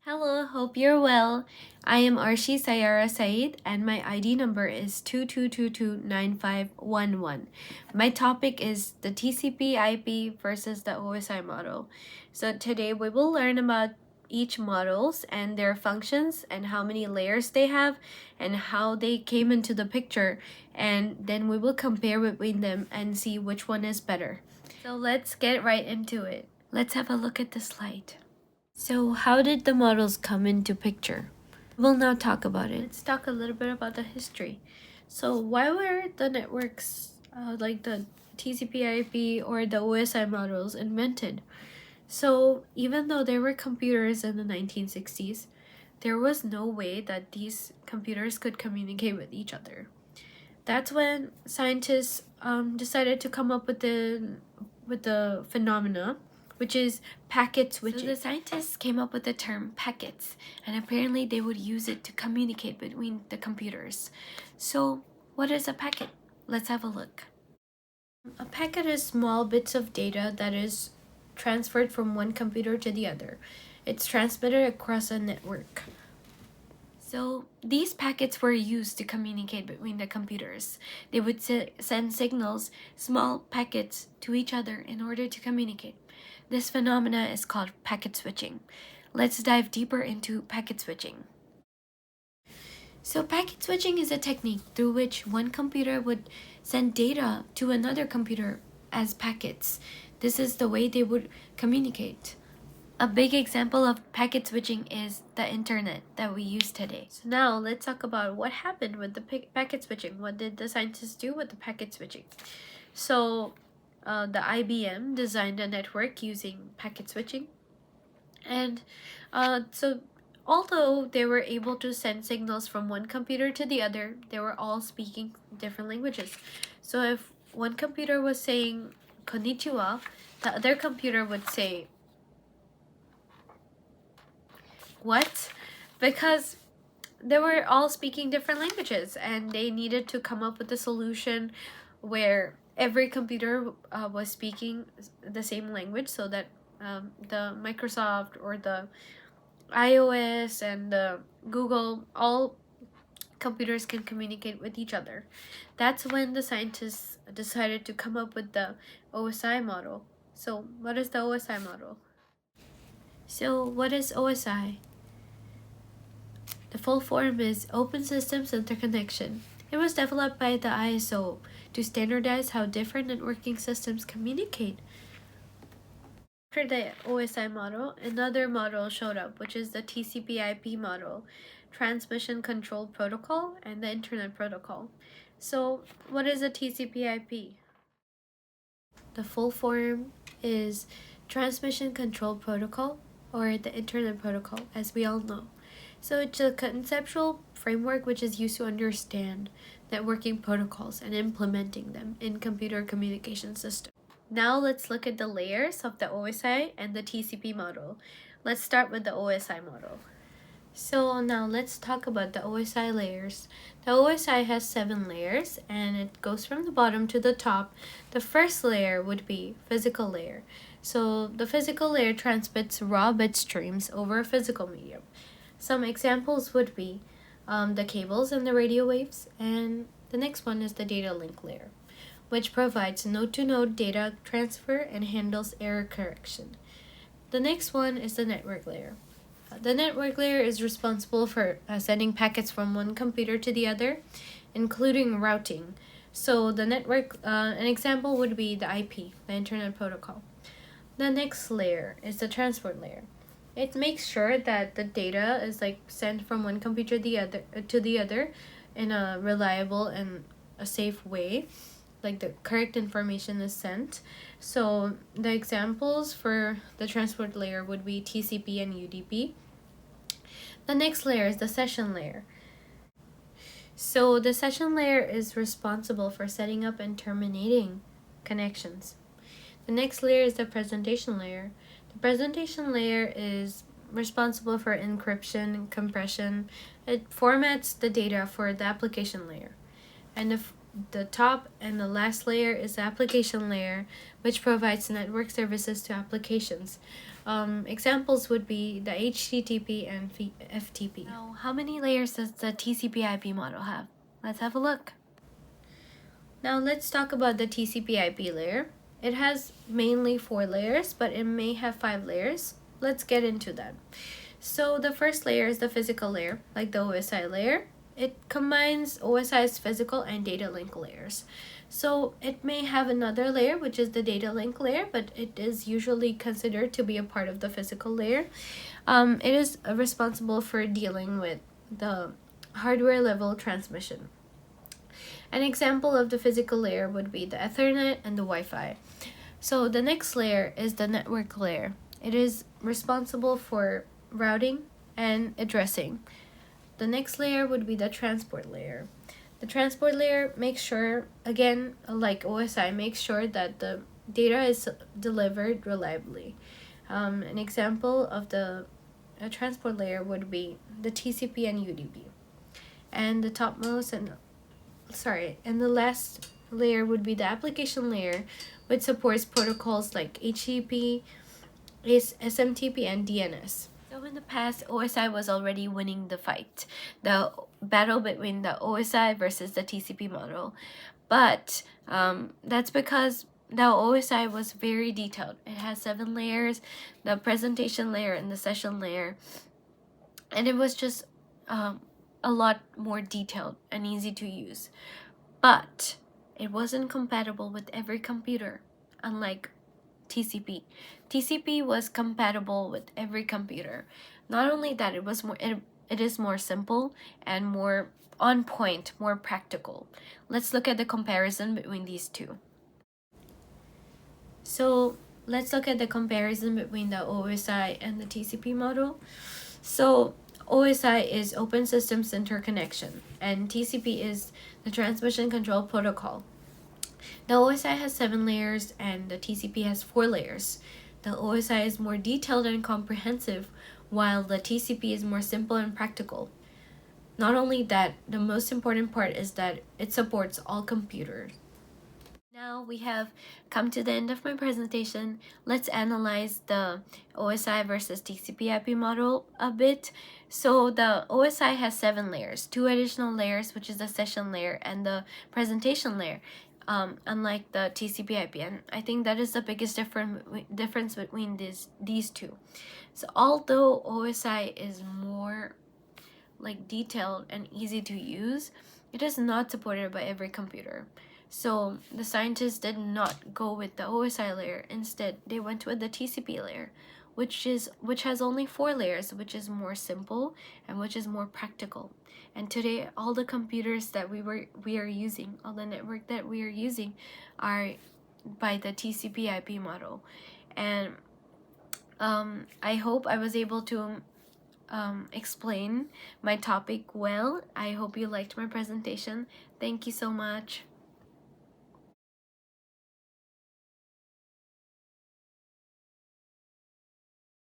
Hello, hope you're well. I am Arshee Saiyara Sayeed and my ID number is 22229511. My topic is the TCP IP versus the OSI model. So today we will learn about each models and their functions and how many layers they have and how they came into the picture, and then we will compare between them and see which one is better. So let's get right into it. Let's have a look at the slide. So how did the models come into picture? We'll now talk about it. Let's talk a little bit about the history. So why were the networks like the TCP IP or the OSI models invented? So even though there were computers in the 1960s, there was no way that these computers could communicate with each other. That's when scientists decided to come up with the phenomena, which is packet switching. So the scientists came up with the term packets, and apparently they would use it to communicate between the computers. So what is a packet? Let's have a look. A packet is small bits of data that is transferred from one computer to the other. It's transmitted across a network. So these packets were used to communicate between the computers. They would send signals, small packets, to each other in order to communicate. This phenomena is called packet switching. Let's dive deeper into packet switching. So packet switching is a technique through which one computer would send data to another computer as packets. This is the way they would communicate. A big example of packet switching is the internet that we use today. So now let's talk about what happened with the packet switching. What did the scientists do with the packet switching? So the IBM designed a network using packet switching. And so although they were able to send signals from one computer to the other, they were all speaking different languages. So if one computer was saying konnichiwa, the other computer would say what? Because they were all speaking different languages and they needed to come up with a solution where every computer was speaking the same language, so that the Microsoft or the iOS and the Google, all computers can communicate with each other. That's when the scientists decided to come up with the OSI model. So what is the OSI model? So what is OSI? The full form is Open Systems Interconnection. It was developed by the ISO to standardize how different networking systems communicate. After the OSI model, another model showed up, which is the TCP IP model, Transmission Control Protocol, and the Internet Protocol. So what is a TCP IP? The full form is Transmission Control Protocol, or the Internet Protocol, as we all know. So it's a conceptual framework which is used to understand networking protocols and implementing them in computer communication systems. Now let's look at the layers of the OSI and the TCP model. Let's start with the OSI model. So now let's talk about the OSI layers. The OSI has 7 layers and it goes from the bottom to the top. The first layer would be physical layer. So the physical layer transmits raw bit streams over a physical medium. Some examples would be the cables and the radio waves, and the next one is the data link layer, which provides node-to-node data transfer and handles error correction. The next one is the network layer. The network layer is responsible for sending packets from one computer to the other, including routing. So the network, an example would be the IP, the Internet Protocol. The next layer is the transport layer. It makes sure that the data is sent from one computer to the other in a reliable and a safe way, like the correct information is sent. So the examples for the transport layer would be TCP and UDP. The next layer is the session layer. So the session layer is responsible for setting up and terminating connections. The next layer is the presentation layer. The presentation layer is responsible for encryption and compression. It formats the data for the application layer. And the top and the last layer is the application layer, which provides network services to applications. Examples would be the HTTP and FTP. Now, how many layers does the TCP IP model have? Let's have a look. Now let's talk about the TCP IP layer. It has mainly 4 layers, but it may have 5 layers. Let's get into that. So the first layer is the physical layer, like the OSI layer. It combines OSI's physical and data link layers. So it may have another layer, which is the data link layer, but it is usually considered to be a part of the physical layer. It is responsible for dealing with the hardware level transmission. An example of the physical layer would be the Ethernet and the Wi-Fi. So the next layer is the network layer. It is responsible for routing and addressing. The next layer would be the transport layer. The transport layer makes sure, again, like OSI, makes sure that the data is delivered reliably. An example of the transport layer would be the TCP and UDP. And the topmost and the last layer would be the application layer, which supports protocols like HTTP, SMTP, and DNS. So in the past, OSI was already winning the fight, the battle between the OSI versus the TCP model. But that's because the OSI was very detailed. It has 7 layers, the presentation layer and the session layer. And it was just a lot more detailed and easy to use. But it wasn't compatible with every computer, unlike TCP. TCP was compatible with every computer. Not only that, it is more simple and more on point, more practical. Let's look at the comparison between these two. So let's look at the comparison between the OSI and the TCP model. So OSI is Open Systems Interconnection, and TCP is the Transmission Control Protocol. The OSI has 7 layers and the TCP has 4 layers. The OSI is more detailed and comprehensive, while the TCP is more simple and practical. Not only that, the most important part is that it supports all computers. Now we have come to the end of my presentation. Let's analyze the OSI versus TCP IP model a bit. So the OSI has 7 layers, 2 additional layers, which is the session layer and the presentation layer. Unlike the TCP IP, and I think that is the biggest difference between these two. So although OSI is more like detailed and easy to use, it is not supported by every computer. So the scientists did not go with the OSI layer. Instead, they went with the TCP layer, which has only 4 layers, which is more simple and which is more practical. And today, all the computers that we are using, all the network that we are using, are by the TCP IP model. And I hope I was able to explain my topic well. I hope you liked my presentation. Thank you so much.